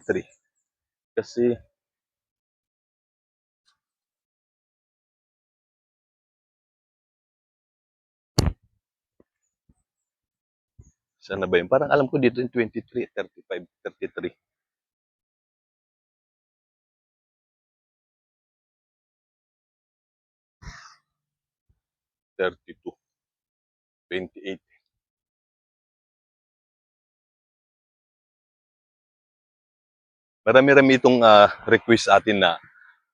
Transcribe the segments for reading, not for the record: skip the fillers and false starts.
3. Kasi, saan na ba yun? Parang alam ko dito yung 23, 35, 33. 32, 28. Marami-rami itong request sa atin na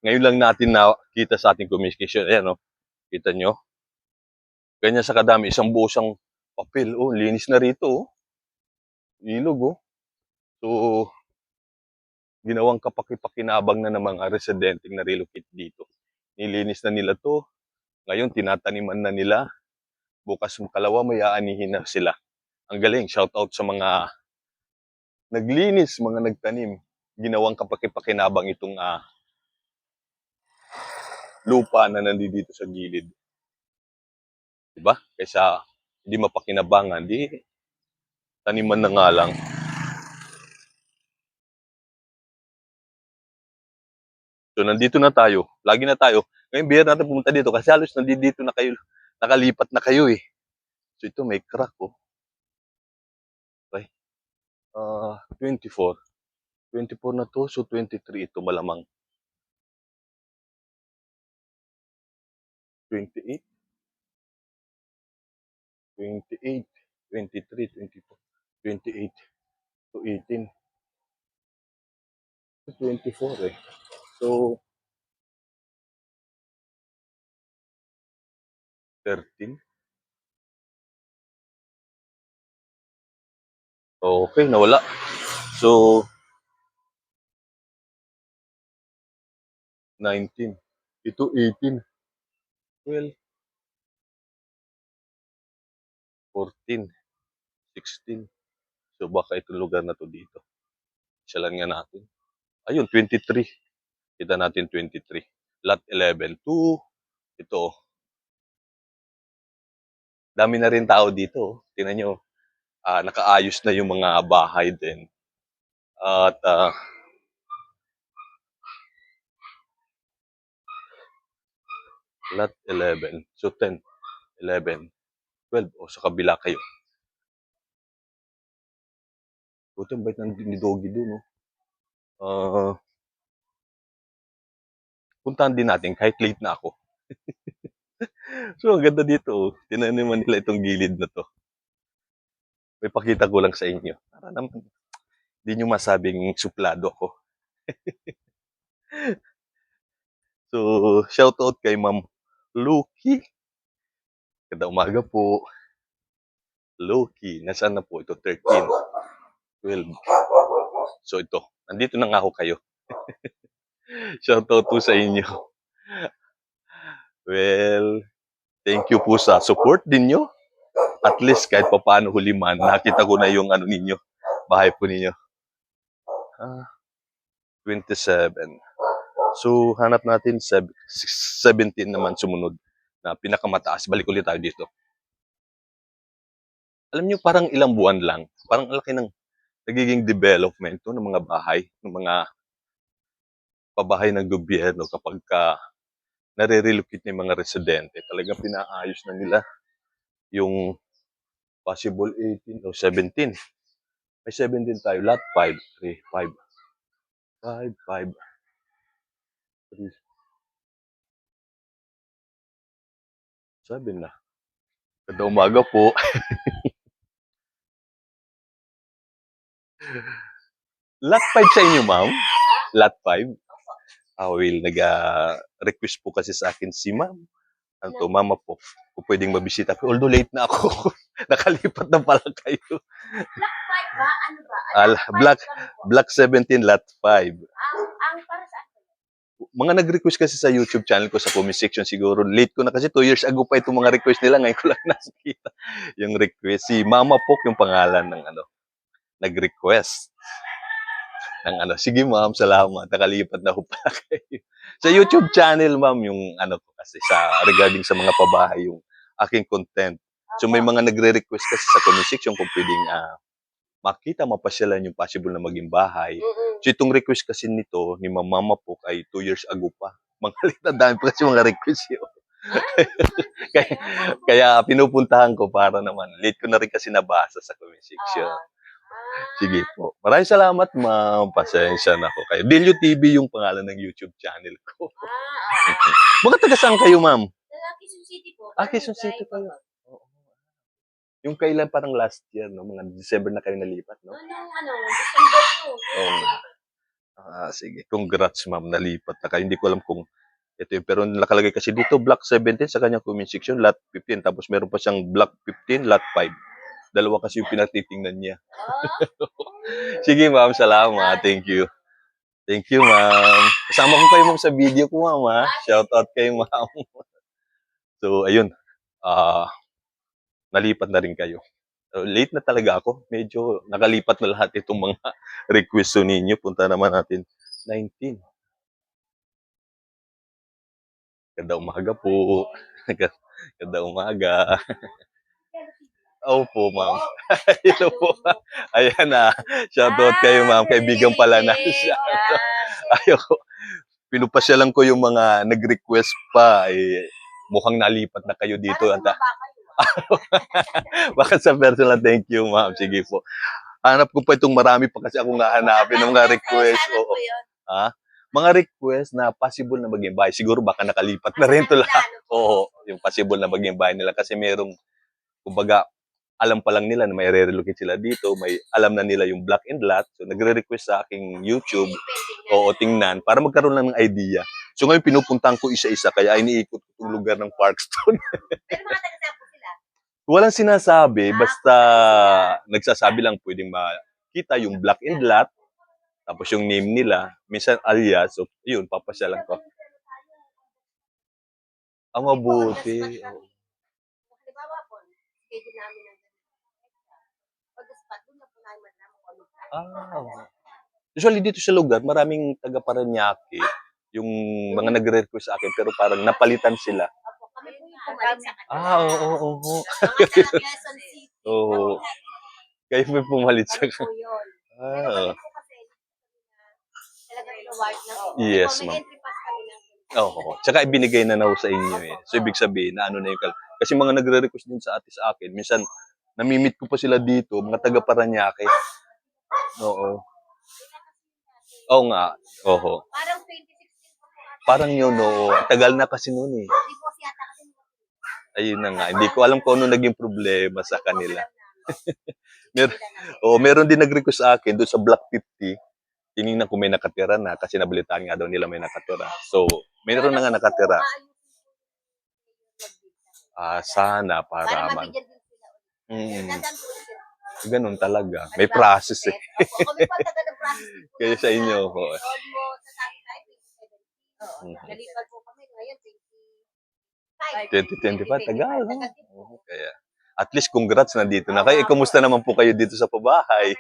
ngayon lang natin nakita sa ating communication. Ayan, no? Kita nyo? Ganyan sa kadami. Isang buo siyang papel. Oh, linis na rito. Oh. Ilog, oh. So, ginawang kapakipakinabang na ng mga residenteng na relocate dito. Nilinis na nila to. Ngayon, tinataniman na nila. Bukas makalawa, may aanihin na sila. Ang galing. Shout out sa mga naglinis, mga nagtanim. Ginawang kapakipakinabang itong lupa na nandito sa gilid. Diba? Kaysa hindi mapakinabangan, di taniman na nga lang. So, nandito na tayo. Lagi na tayo. Ngayon, bihira natin pumunta dito kasi halos nandito na kayo. Nakalipat na kayo eh. So, ito may crack oh. Okay. 24. 24 na to. So, 23 ito malamang. 28. 28. 23. 24. 28. So, 18. 24 eh. So, 13. Okay, nawala. So, 19. Ito 18. 12. 14. 16. So, baka itong lugar na to dito. Siyalan nga natin. Ayun, 23. Kita natin 23. Lot 11. 2. Ito. Dami na rin tao dito. Tingnan nyo. Nakaayos na yung mga bahay din. At lot 11. So 10, 11, 12. O sa kabila kayo. Buti ang bait ni Doggy doon. No? Puntahan din natin kahit late na ako. So ang ganda dito. Oh. Tinaniman nila itong gilid na to. May pakita ko lang sa inyo. Para naman hindi nyo masabing suplado ako. So, shout out kay Ma'am Lucky. Kada umaga po. Lucky. Nasaan na po ito? 13. 12. So ito. Nandito na nga ako kayo. Shout out po sa inyo. Well, thank you po sa support din nyo. At least kahit pa paano huliman, nakita ko na yung ano ninyo. Bahay po ninyo. 27. So, hanap natin 17 naman sumunod na pinakamataas. Balik ulit tayo dito. Alam nyo, parang ilang buwan lang. Parang laki ng nagiging development ng mga bahay, ng mga pabahay ng gobyerno kapag nare-relocate ng mga residente. Talagang pinaayos na nila yung possible 18 o 17. May 17 tayo. Lot 5, 3, 5. 5, 5, 3, 7 na. Kada umaga po. Lot 5 sa inyo, ma'am? Lot 5? Will, nag-request po kasi sa akin si ma'am. Ano to, mama po. Kung pwedeng mabisita. Although late na ako. Nakalipat na pala kayo. Block 5 ba? Ano ba? Block 17, Lot 5. Ang para sa Mga nag-request kasi sa YouTube channel ko sa comment section siguro. Late ko na kasi 2 years ago pa itong mga request nila. Ngayon ko lang nakikita yung request. Si Mama Pok yung pangalan ng nag-request. Sige ma'am, salamat. Nakalipat na ho pala kayo. Sa YouTube channel ma'am, yung kasi regarding sa mga pabahay, yung aking content. So may mga nagre-request kasi sa comment section kung pwedeng makita, mapasyalan yung possible na maging bahay. Mm-mm. So itong request kasi nito ni mama po ay 2 years ago pa. Mga dami pa kasi mga request yun. kaya, kaya pinupuntahan ko para naman. Late ko na rin kasi nabasa sa comment section. Sige po. Maraming salamat, ma'am. Pasensya na ko kayo. Delio TV yung pangalan ng YouTube channel ko. Mga taga saan kayo, ma'am? Quezon City po. Quezon City kayo. Oo. Yung kailan parang last year, no? Mga December na kayo nalipat, no? December 2. Oo. Sige. Congrats, ma'am. Nalipat na kayo. Hindi ko alam kung ito yun. Pero nakalagay kasi dito, Block 17 sa kanyang comment section, Lot 15. Tapos meron pa siyang Block 15, Lot 5. Dalawa kasi yung pinatitingnan niya. Sige, ma'am. Salamat. Thank you. Thank you, ma'am. Kasama ko kayo, ma'am, sa video ko, ma'am, ha? Shout out kay ma'am. So, ayun. Nalipat na rin kayo. Late na talaga ako. Medyo nakalipat na lahat itong mga request ninyo. Punta naman natin. 19. Ganda umaga po. Ganda umaga. Opo, ma'am. Hello po. Ayan na. Shoutout kayo, ma'am. Kaibigan pala na. Ayoko. Pinupasyalan ko yung mga nag-request pa. Mukhang nalipat na kayo dito. Baka sa personal, thank you, ma'am. Sige po. Hanap ko pa itong marami pa kasi akong nahanapin ng mga request. Oo. Mga request na possible na maging bahay. Siguro baka nakalipat na rin ito lahat. Oo, yung possible na maging bahay nila. Kasi merong, kumbaga, alam pa lang nila na may re-relocate sila dito, may alam na nila yung block and lot. So, nagre-request sa aking YouTube, oo, tingnan, para magkaroon lang ng idea. So, ngayon pinupuntahan ko isa-isa, kaya iniikot ko yung lugar ng Parkstone. Pero mga taga-saan po sila? Walang sinasabi, basta nagsasabi lang pwedeng makita yung block and lot, tapos yung name nila, minsan alias, so, yun, papasyalan ko. Ang mabuti. Halimbawa po, schedule namin ng pag-spot, doon na po namin malaman kung ano. Usually dito sa lugar, maraming taga Parañaque, yung mga nagre-request sa akin, pero parang napalitan sila. Opo, kami po yung pumalit sa kanila. Oo. Mga taga Quezon City. Oo. Kayo may pumalit sa Kami po yun. Pero kami po kasi, talagang reward na po. Yes, May ma'am. entry pass kami ng Oo. Tsaka ibinigay na sa inyo eh. So, ibig sabihin na ano na yung kasi mga nagre-request din sa akin, minsan, namimit ko pa sila dito, mga taga Parañaque. Oo. Oo nga. Oo. Parang 2016 po. Parang yun, oo. Tagal na kasi noon eh. Hindi po yata kasi. Ayun na nga. Hindi ko alam kung ano naging problema sa kanila. Meron din nag-request sa akin doon sa Block 50. Tinignan ko may nakatira na kasi nabalitaan nga daw nila may nakatira. So, meron na nga nakatira. Sana para man. mabigyan din sila ulit. Nadaan po sila. Ganun talaga. May process eh. Opo, kami po taga ng process. Kaya sa inyo po. Almost, sasabi tayo, 2017. Nalipat po kami ngayon, 2025, tagal. Kaya, at least congrats nandito na kayo. Kumusta naman po kayo dito sa pabahay?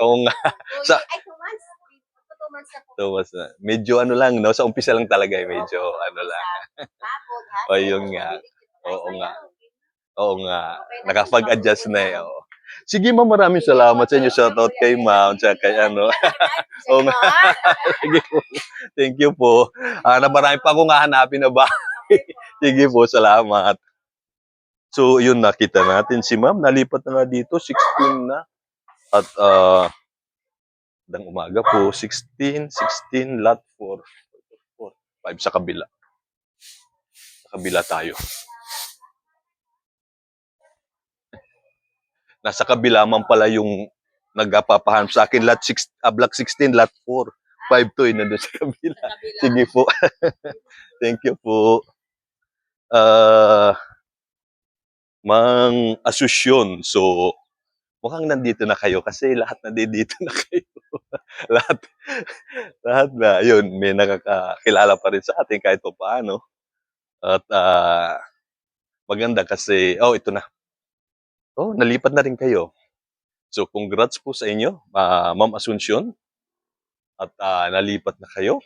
Oo nga. Ay, 2 months. 2 months na po. Thomas na. Medyo ano lang, no? Sa umpisa lang talaga eh. Medyo ano lang. Ayun nga. Oo nga. Oo nga. Nakapag-adjust na eh. Oo. Sige ma'am, maraming salamat sa inyo. Shoutout kay ma'am. Tsaka kay ano. Oo nga. Sige po. Thank you po. Marami pa akong hahanapin na bahay. Sige po, salamat. So, yun, nakita natin si ma'am. Nalipat na dito. 16 na. At, dang umaga po. 16, lot 4. 5 sa kabila. Sa kabila tayo. Nasa kabila man pala yung nagpapahanap sa akin. Block 16, lot 4. 5 to, nandun sa kabila. Sige po. Thank you po. Mang Asusyon. So, mukhang nandito na kayo kasi lahat nandito na kayo. lahat na. Yun, may nakakakilala pa rin sa atin kahit pa paano. At maganda kasi, ito na. Nalipat na rin kayo. So, congrats po sa inyo, Ma'am Asunsyon. At nalipat na kayo.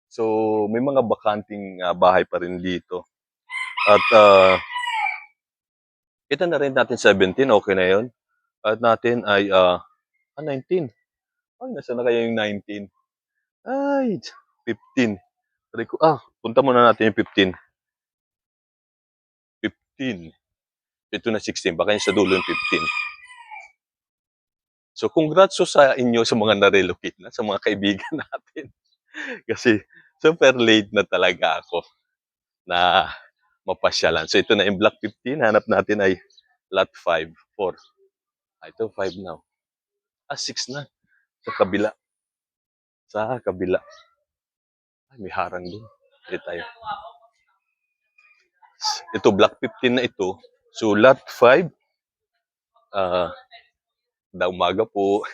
So, may mga bakanting bahay pa rin dito. At kita na rin natin 17, okay na yun. At natin ay 19. Ay, nasaan na kaya yung 19? Ay, 15. Punta muna natin yung 15. 15. Ito na 16. Baka yung sa dulo yung 15. So, congrats sa inyo sa mga na-relocate na, sa mga kaibigan natin. Kasi, super late na talaga ako na mapasyalan. So, ito na yung Block 15. Hanap natin ay Lot 5, 4. Ito, 5 now. 6 na. Sa kabila. Sa kabila. Ay, may harang doon. Dito tayo. Ito, Block 15 na ito. So, Lot 5. Umaga po.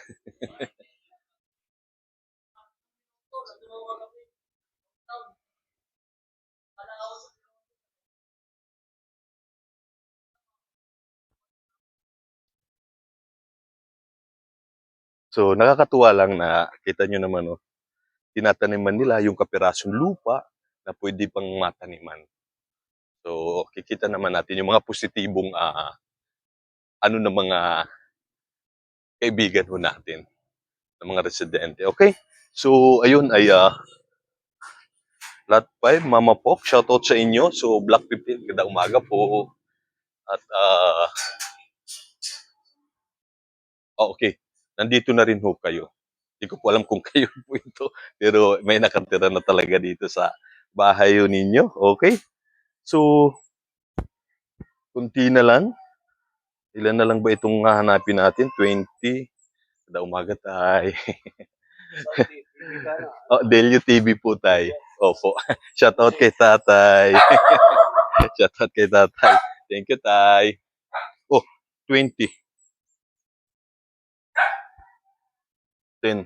So, nakakatuwa lang na kita nyo naman, oh, tinataniman nila yung kapirasong lupa na pwede pang mataniman. So, kikita naman natin yung mga positibong ano ng mga kaibigan ho natin, ng mga residente. Okay? So, ayun ay Lot 5, Mama Pok, shoutout sa inyo. So, Block 15, ganda umaga po. At, okay, nandito na rin ho kayo. Hindi ko po alam kung kayo po ito, pero may nakatira na talaga dito sa bahay ho ninyo. Okay? So, kunti na lang. Ilan na lang ba itong hahanapin natin? 20. Kada umaga tayo. Delio TV po tayo. Opo. Shoutout kay tatay. Shoutout kay tatay. Thank you, tay. 20. 10.